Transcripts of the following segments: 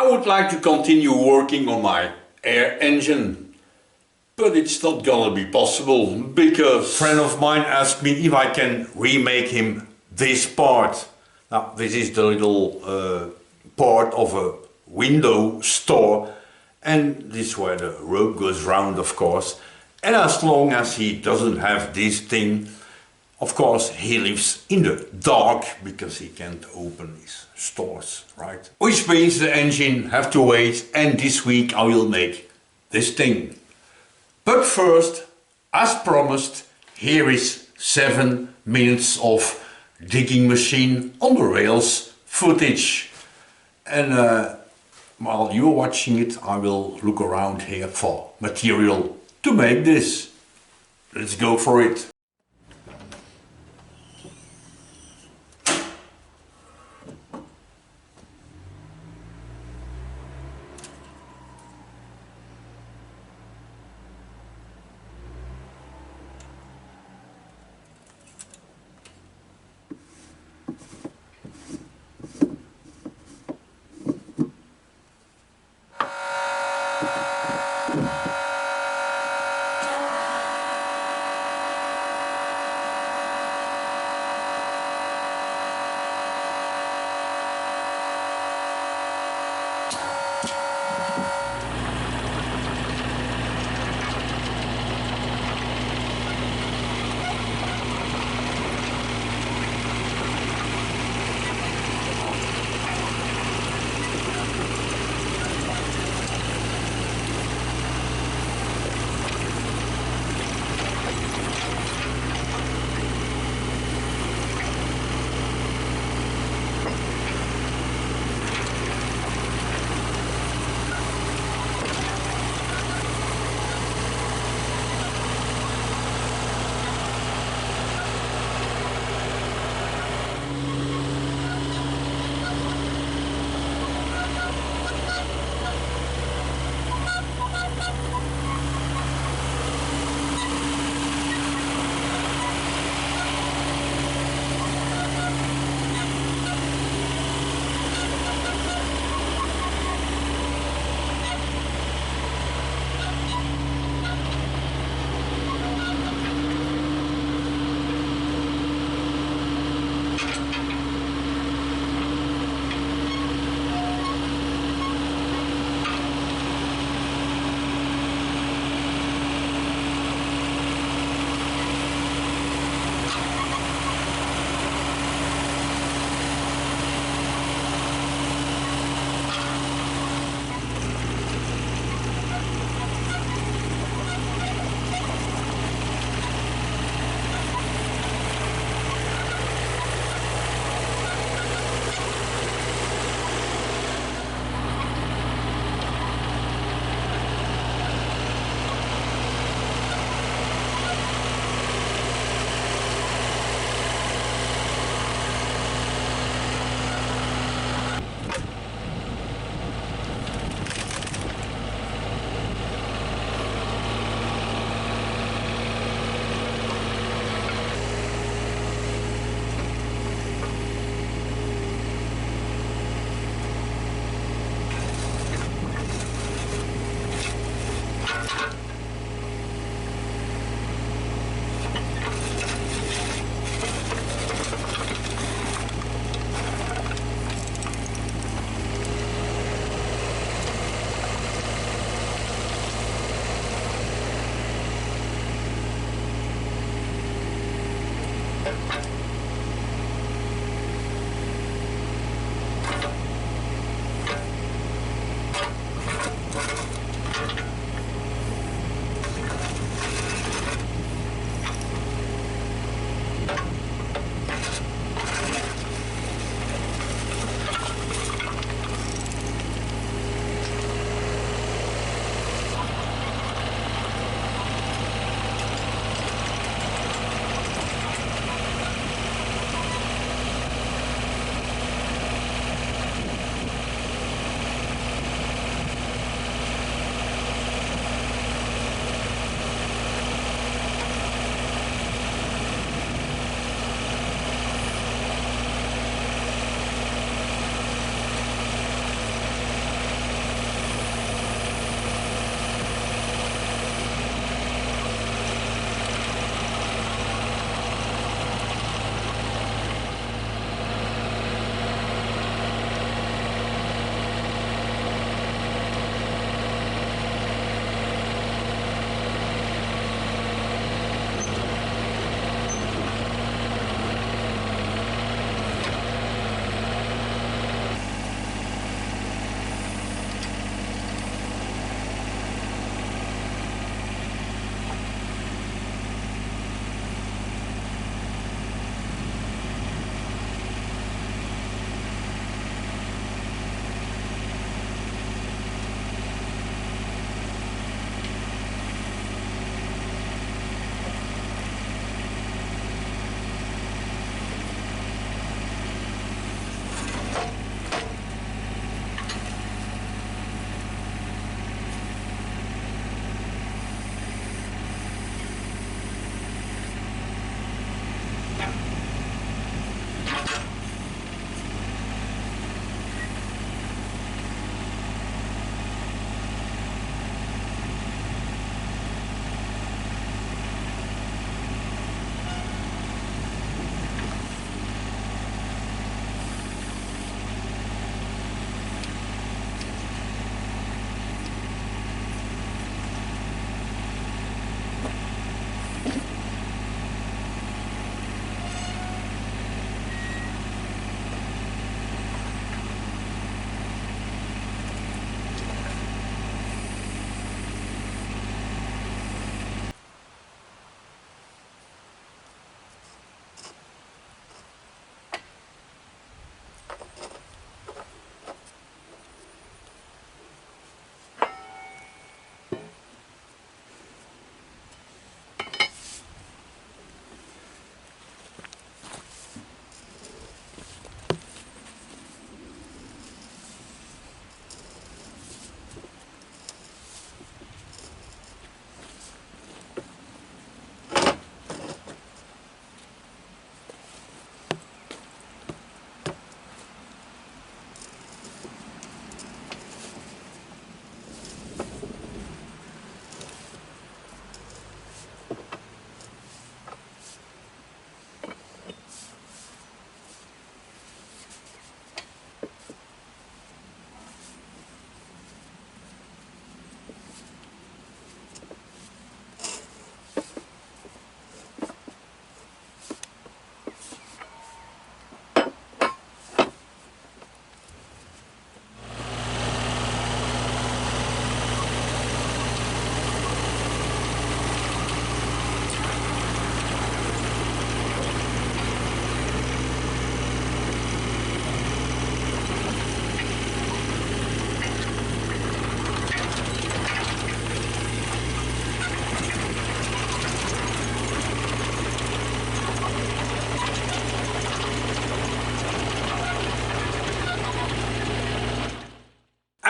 I would like to continue working on my air engine, but it's not gonna be possible because a friend of mine asked me if I can remake him this part. Now this is the little part of a window store, and this is where the rope goes round, of course. And as long as he doesn't have this thing, of course he lives in the dark because he can't open his stores, right? Which means the engine have to wait, and this week I will make this thing. But first, as promised, here is 7 minutes of digging machine on the rails footage. And while you're watching it, I will look around here for material to make this. Let's go for it.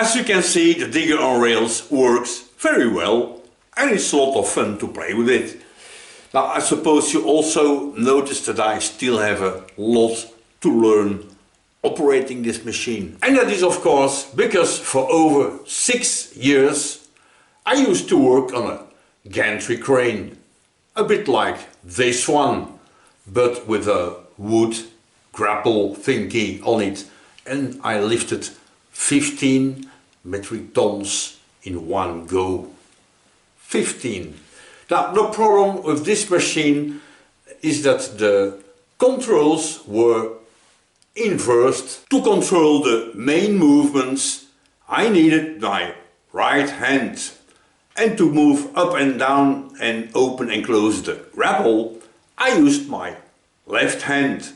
As you can see, the digger on rails works very well and it's a lot of fun to play with it. Now I suppose you also noticed that I still have a lot to learn operating this machine. And that is of course because for over 6 years I used to work on a gantry crane. A bit like this one, but with a wood grapple thingy on it. And I lifted 15 metric tons in one go. 15. Now the problem with this machine is that the controls were inversed. To control the main movements I needed my right hand, and to move up and down and open and close the grapple I used my left hand.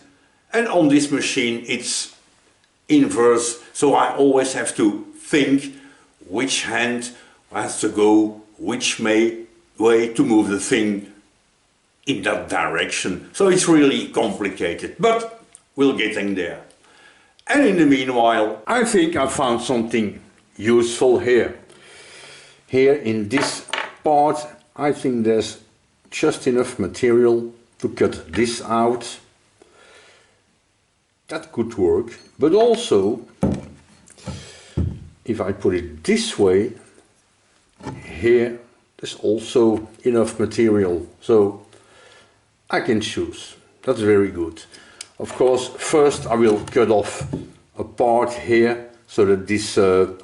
And on this machine it's inverse, so I always have to think which hand has to go which way to move the thing in that direction. So it's really complicated, but we'll get in there. And in the meanwhile, I think I found something useful here. Here in this part, I think there's just enough material to cut this out. That could work, but also if I put it this way, here there's also enough material, so I can choose. That's very good. Of course, first I will cut off a part here so that this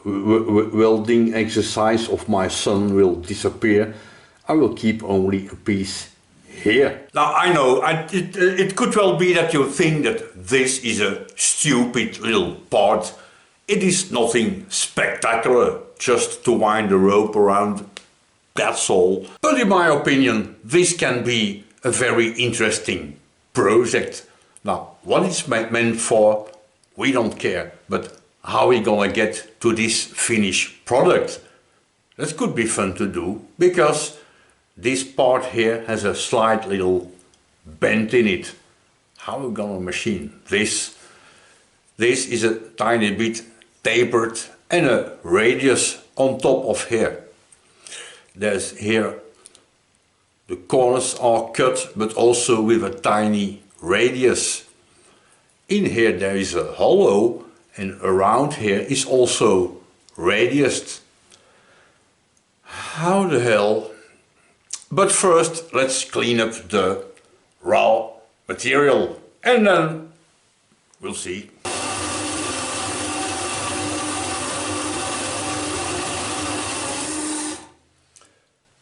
welding exercise of my son will disappear. I will keep only a piece here. Now I know, it could well be that you think that this is a stupid little part. It is nothing spectacular, just to wind the rope around, that's all. But in my opinion, this can be a very interesting project. Now, what it's meant for, we don't care, but how we gonna get to this finished product? That could be fun to do, because this part here has a slight little bend in it. How are we gonna machine this? This is a tiny bit tapered and a radius on top of here. There's here, the corners are cut, but also with a tiny radius. In here there is a hollow, and around here is also radiused. How the hell? But first let's clean up the raw material and then we'll see.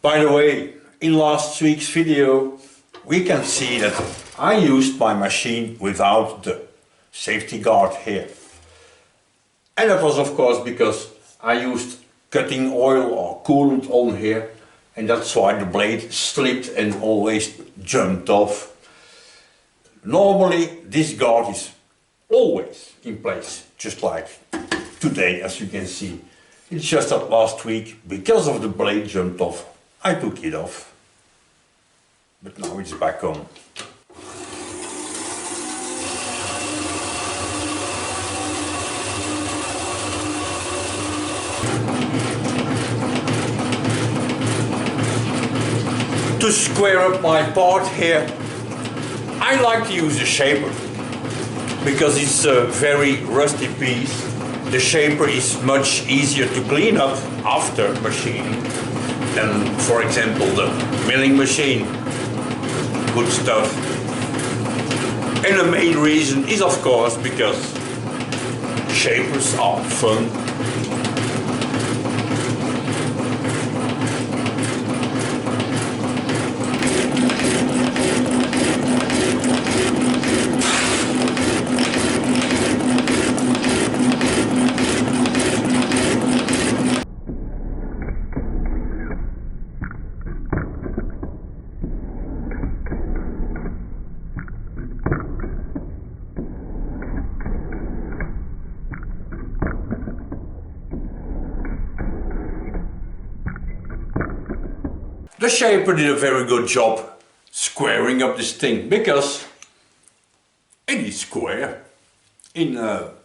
By the way, in last week's video we can see that I used my machine without the safety guard here. And that was of course because I used cutting oil or coolant on here, and that's why the blade slipped and always jumped off. Normally this guard is always in place, just like today, as you can see. It's just that last week, because of the blade jumped off, I took it off. But now it's back on. To square up my part here, I like to use a shaper, because it's a very rusty piece. The shaper is much easier to clean up after machining than, for example, the milling machine. Good stuff. And the main reason is of course because shapers are fun. The shaper did a very good job squaring up this thing, because it is square in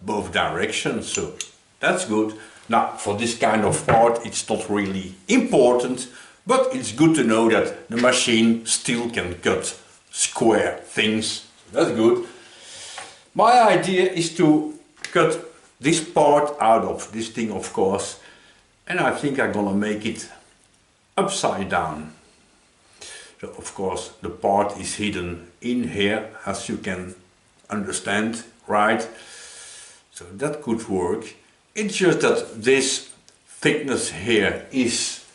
both directions, so that's good. Now, for this kind of part, it's not really important, but it's good to know that the machine still can cut square things. That's good. My idea is to cut this part out of this thing, of course, and I think I'm gonna make it upside down. So, of course, the part is hidden in here, as you can understand, right? So that could work. It's just that this thickness here is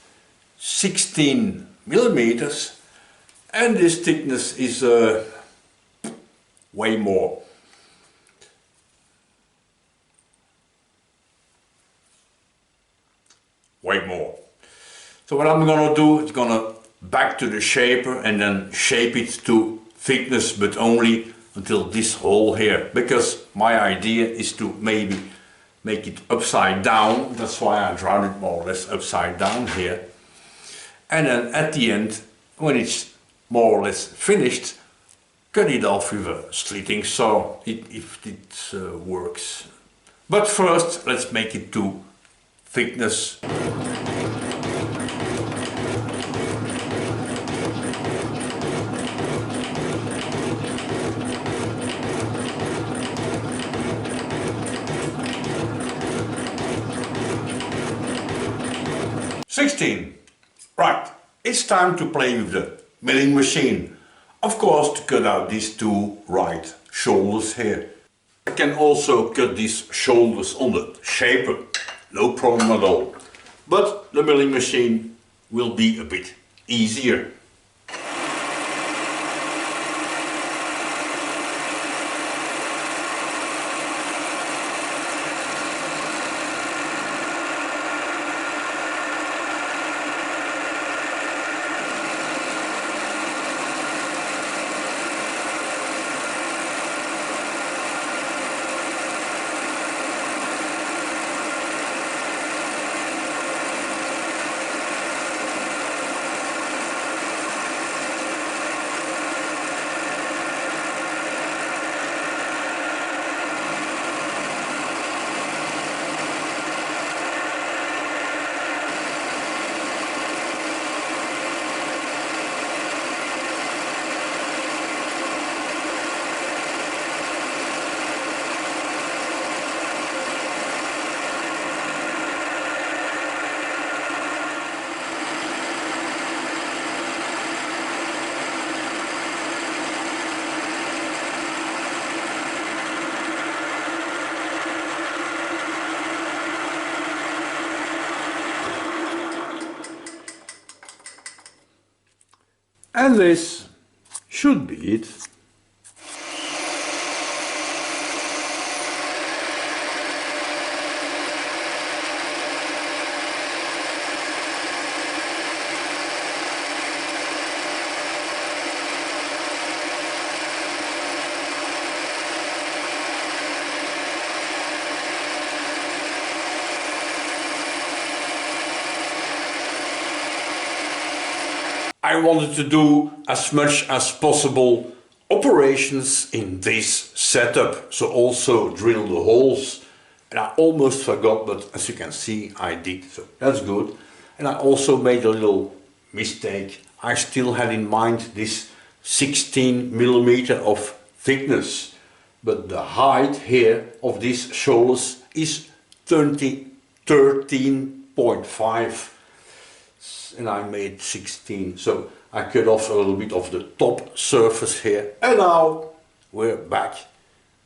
16 millimeters and this thickness is way more. Way more. So what I'm gonna do is gonna back to the shaper and then shape it to thickness, but only until this hole here, because my idea is to maybe make it upside down. That's why I drawn it more or less upside down here. And then at the end, when it's more or less finished, cut it off with a slitting saw if it works. But first, let's make it to thickness. Right, it's time to play with the milling machine. Of course, to cut out these two right shoulders here. I can also cut these shoulders on the shaper, no problem at all. But the milling machine will be a bit easier. And this should be it. I wanted to do as much as possible operations in this setup, so also drill the holes. And I almost forgot, but as you can see I did, so that's good. And I also made a little mistake. I still had in mind this 16 millimeter of thickness, but the height here of these shoulders is 13.5. And I made 16, so I cut off a little bit of the top surface here, and now we're back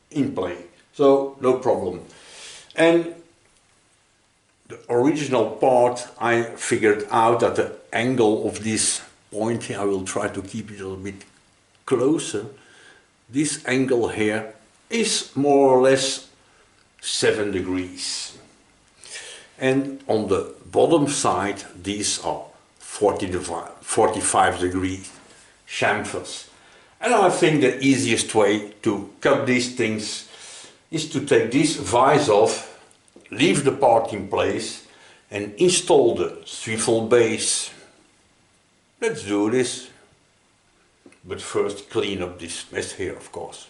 in play, so no problem. And the original part, I figured out that the angle of this point here, I will try to keep it a little bit closer, this angle here is more or less 7 degrees. And on the bottom side, these are 45 degree chamfers. And I think the easiest way to cut these things is to take this vise off, leave the part in place and install the swivel base. Let's do this. But first clean up this mess here, of course.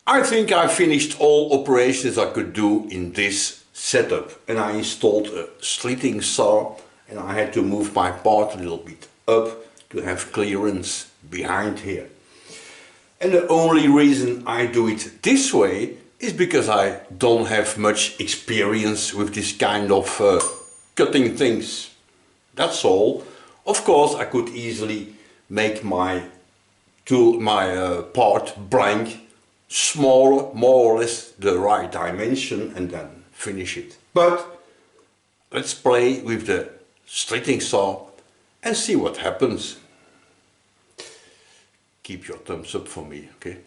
I think I finished all operations I could do in this setup, and I installed a slitting saw, and I had to move my part a little bit up to have clearance behind here. And the only reason I do it this way is because I don't have much experience with this kind of cutting things. That's all. Of course, I could easily make my part blank, smaller, more or less the right dimension, and then finish it. But let's play with the slitting saw and see what happens. Keep your thumbs up for me, okay?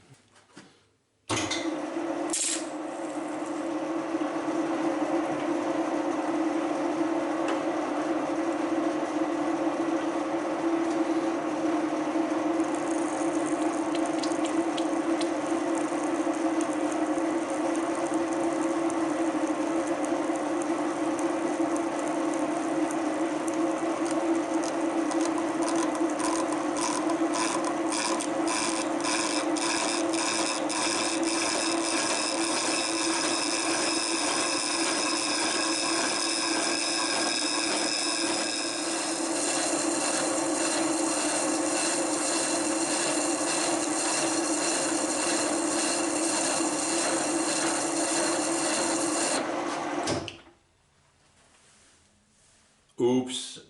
Oops.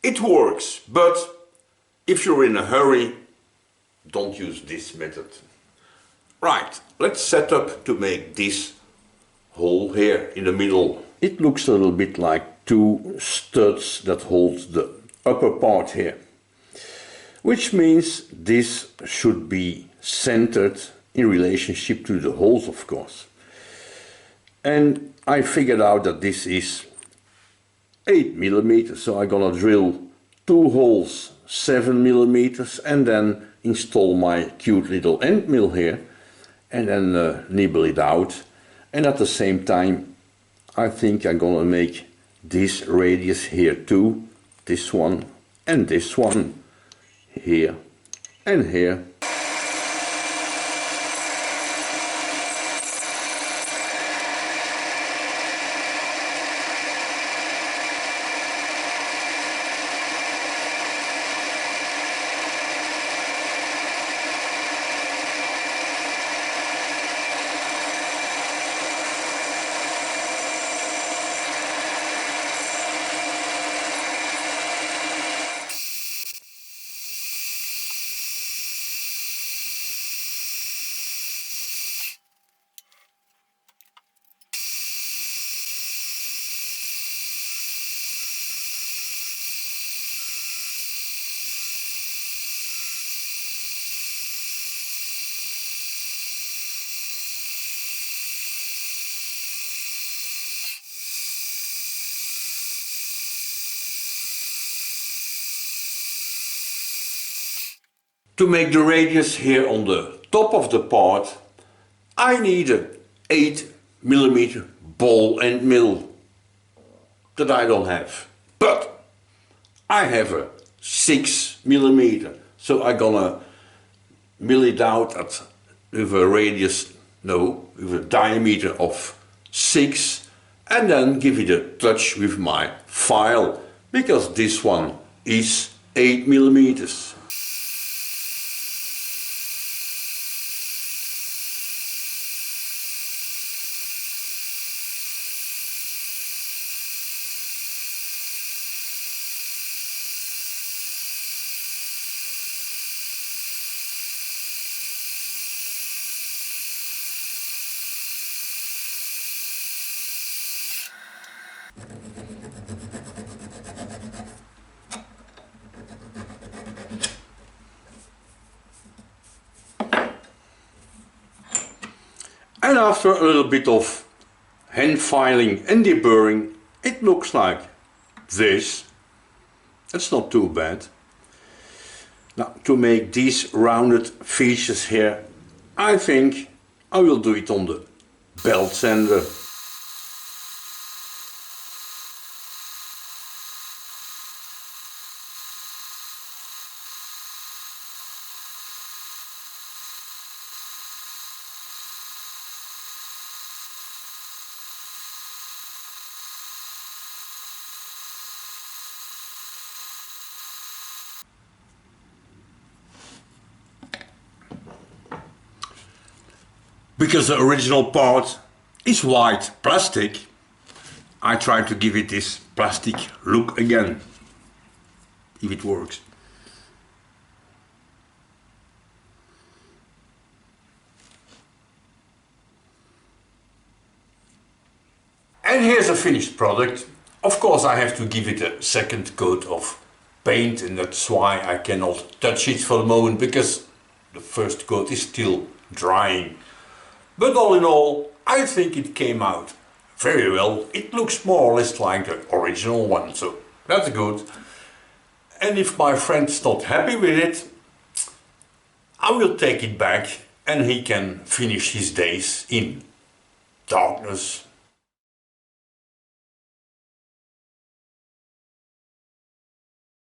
It works, but if you're in a hurry, don't use this method. Right, let's set up to make this hole here in the middle. It looks a little bit like two studs that hold the upper part here, which means this should be centered in relationship to the holes, of course. And I figured out that this is 8 millimeters, so I'm gonna drill two holes 7 millimeters and then install my cute little end mill here and then nibble it out. And at the same time I think I'm gonna make this radius here too, this one and this one, here and here. To make the radius here on the top of the part, I need an 8 millimeter ball end mill that I don't have. But I have a 6 millimeter, so I'm gonna mill it out with a radius, no, with a diameter of 6, and then give it a touch with my file, because this one is 8 millimeters. And after a little bit of hand filing and deburring, it looks like this. That's not too bad. Now, to make these rounded features here, I think I will do it on the belt sander. Because the original part is white plastic, I try to give it this plastic look again, if it works. And here's a finished product. Of course I have to give it a second coat of paint, and that's why I cannot touch it for the moment, because the first coat is still drying. But all in all, I think it came out very well. It looks more or less like the original one, so that's good. And if my friend's not happy with it, I will take it back and he can finish his days in darkness